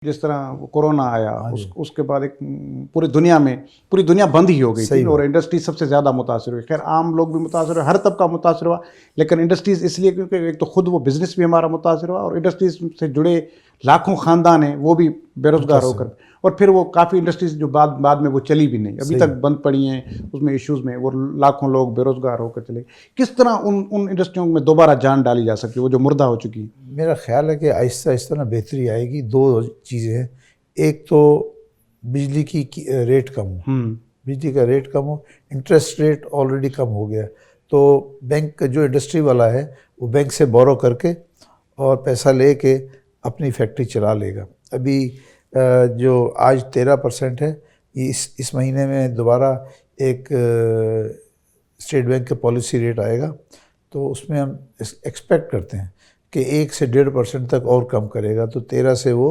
जिस तरह कोरोना आया हाँ उसके बाद एक पूरी दुनिया बंद ही हो गई थी और बात। इंडस्ट्रीज सबसे ज़्यादा मुतासर हुई। खैर आम लोग भी मुतासर हुए, हर तबका मुतासर हुआ, लेकिन इंडस्ट्रीज़ इसलिए क्योंकि एक तो खुद वो बिज़नेस भी हमारा मुतासर हुआ और इंडस्ट्रीज से जुड़े लाखों ख़ानदान हैं वो भी बेरोज़गार होकर, और फिर वो काफ़ी इंडस्ट्रीज जो बाद में वो चली भी नहीं, अभी तक बंद पड़ी हैं, उसमें इश्यूज़ में वो लाखों लोग बेरोज़गार होकर चले। किस तरह उन इंडस्ट्रियों में दोबारा जान डाली जा सकती है वो जो मुर्दा हो चुकी है? मेरा ख्याल है कि आहिस्ता आहिस्ता ना बेहतरी आएगी। दो चीज़ें हैं, एक तो बिजली की रेट कम हो, बिजली का रेट कम हो, इंटरेस्ट रेट ऑलरेडी कम हो गया, तो बैंक जो इंडस्ट्री वाला है वो बैंक से बोरो करके और पैसा लेके अपनी फैक्ट्री चला लेगा। अभी जो आज 13% है, इस महीने में दोबारा एक स्टेट बैंक का पॉलिसी रेट आएगा, तो उसमें हम एक्सपेक्ट करते हैं कि 1 से 1.5% तक और कम करेगा, तो 13 से वो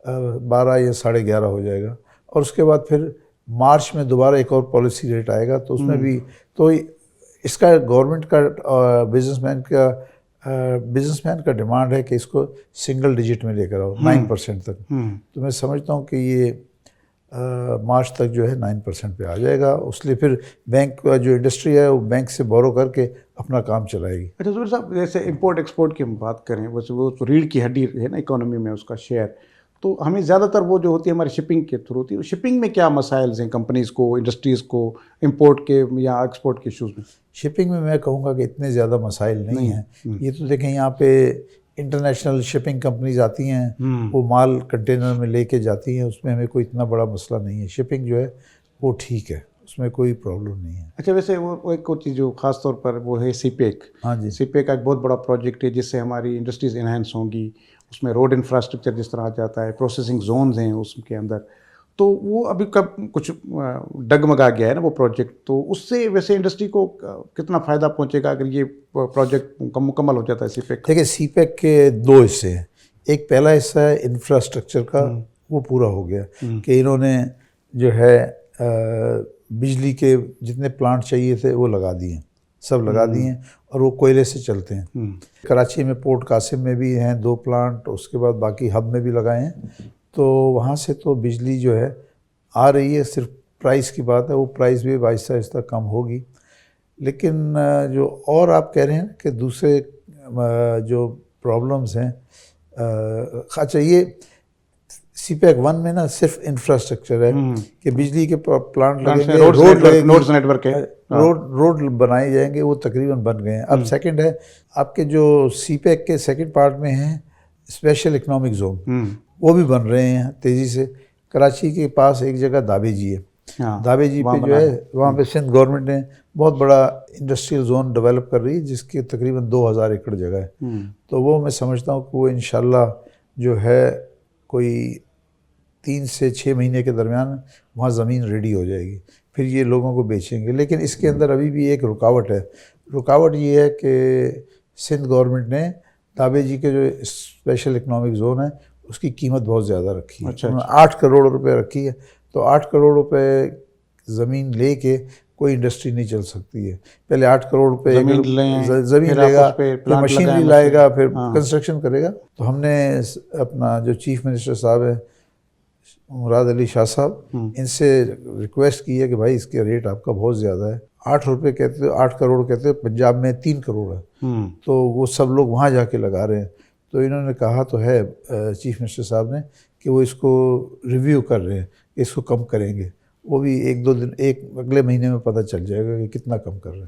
12 या 11.5 हो जाएगा। और उसके बाद फिर मार्च में दोबारा एक और पॉलिसी रेट आएगा, तो उसमें भी तो इसका गवर्नमेंट का बिजनेसमैन का डिमांड है कि इसको सिंगल डिजिट में लेकर आओ, 9% तक। तो मैं समझता हूँ कि ये मार्च तक जो है 9% पे आ जाएगा। उसलिए फिर बैंक का जो इंडस्ट्री है वो बैंक से बोरो करके अपना काम चलाएगी। अच्छा ज़ुबैर साहब, जैसे इंपोर्ट एक्सपोर्ट की हम बात करें, वैसे वो तो रीढ़ की हड्डी है ना इकोनॉमी में, उसका शेयर, तो हमें ज़्यादातर वो जो होती है हमारी शिपिंग के थ्रू होती है। शिपिंग में क्या मसाइल्स हैं कंपनीज़ को, इंडस्ट्रीज़ को, इंपोर्ट के या एक्सपोर्ट के इशूज़ में? शिपिंग में मैं कहूँगा कि इतने ज़्यादा मसाइल नहीं हैं। ये तो देखें, यहाँ पे इंटरनेशनल शिपिंग कंपनीज आती हैं, वो माल कंटेनर में लेके जाती हैं, उसमें हमें कोई इतना बड़ा मसला नहीं है। शिपिंग जो है वो ठीक है, उसमें कोई प्रॉब्लम नहीं है। अच्छा, वैसे वो एक और चीज़ जो ख़ास तौर पर वो है सीपेक। हाँ जी, सीपेक का एक बहुत बड़ा प्रोजेक्ट है जिससे हमारी इंडस्ट्रीज़ इन्हांस होंगी, उसमें रोड इंफ्रास्ट्रक्चर जिस तरह आ जाता है, प्रोसेसिंग जोन्स हैं उसके अंदर, तो वो अभी कब कुछ डगमगा गया है ना वो प्रोजेक्ट, तो उससे वैसे इंडस्ट्री को कितना फ़ायदा पहुंचेगा अगर ये प्रोजेक्ट मुकम्मल हो जाता है सीपेक? देखिए सीपेक के 2 हिस्से हैं। एक पहला हिस्सा है इंफ्रास्ट्रक्चर का, वो पूरा हो गया कि इन्होंने जो है बिजली के जितने प्लांट चाहिए थे वो लगा दिए, सब लगा दिए हैं, और वो कोयले से चलते हैं। कराची में पोर्ट कासिम में भी हैं 2 प्लांट, उसके बाद बाकी हब में भी लगाए हैं, तो वहाँ से तो बिजली जो है आ रही है। सिर्फ प्राइस की बात है, वो प्राइस भी आहिस्ता आहिस्ता कम होगी। लेकिन जो और आप कह रहे हैं कि दूसरे जो प्रॉब्लम्स हैं, अच्छा ये सीपेक 1 में ना सिर्फ इंफ्रास्ट्रक्चर है कि बिजली के प्लांट लगेंगे, रोड बनाए जाएंगे, वो तकरीबन बन गए हैं। अब सेकंड है आपके जो सीपेक के सेकंड पार्ट में हैं स्पेशल इकोनॉमिक जोन, वो भी बन रहे हैं तेज़ी से। कराची के पास एक जगह दाबेजी है, दाबेजी पे जो है वहाँ पे सिंध गवर्नमेंट ने बहुत बड़ा इंडस्ट्रियल जोन डेवलप कर रही है, जिसकी तकरीबन 2000 एकड़ जगह है। तो वो मैं समझता हूँ कि वो इंशाल्लाह जो है कोई 3 से 6 महीने के दरमियान वहाँ ज़मीन रेडी हो जाएगी, फिर ये लोगों को बेचेंगे। लेकिन इसके अंदर अभी भी एक रुकावट है। रुकावट ये है कि सिंध गवर्नमेंट ने दाबेजी के जो स्पेशल इकोनॉमिक जोन है उसकी कीमत बहुत ज़्यादा रखी है। उन्होंने 8 करोड़ रुपए रखी है, तो 8 करोड़ रुपए ज़मीन लेके कोई इंडस्ट्री नहीं चल सकती है। पहले 8 करोड़ रुपए ज़मीन लेगा, फिर मशीनरी लाएगा, फिर कंस्ट्रक्शन करेगा। तो हमने अपना जो चीफ मिनिस्टर साहब है मुराद अली शाह साहब, इनसे रिक्वेस्ट की है कि भाई इसके रेट आपका बहुत ज़्यादा है। 8 रुपये कहते हो, 8 करोड़ कहते हो, पंजाब में 3 करोड़ है, तो वो सब लोग वहाँ जाके लगा रहे हैं। तो इन्होंने कहा तो है चीफ मिनिस्टर साहब ने कि वो इसको रिव्यू कर रहे हैं, इसको कम करेंगे। वो भी 1-2 दिन, एक अगले महीने में पता चल जाएगा कि कितना कम कर रहे हैं।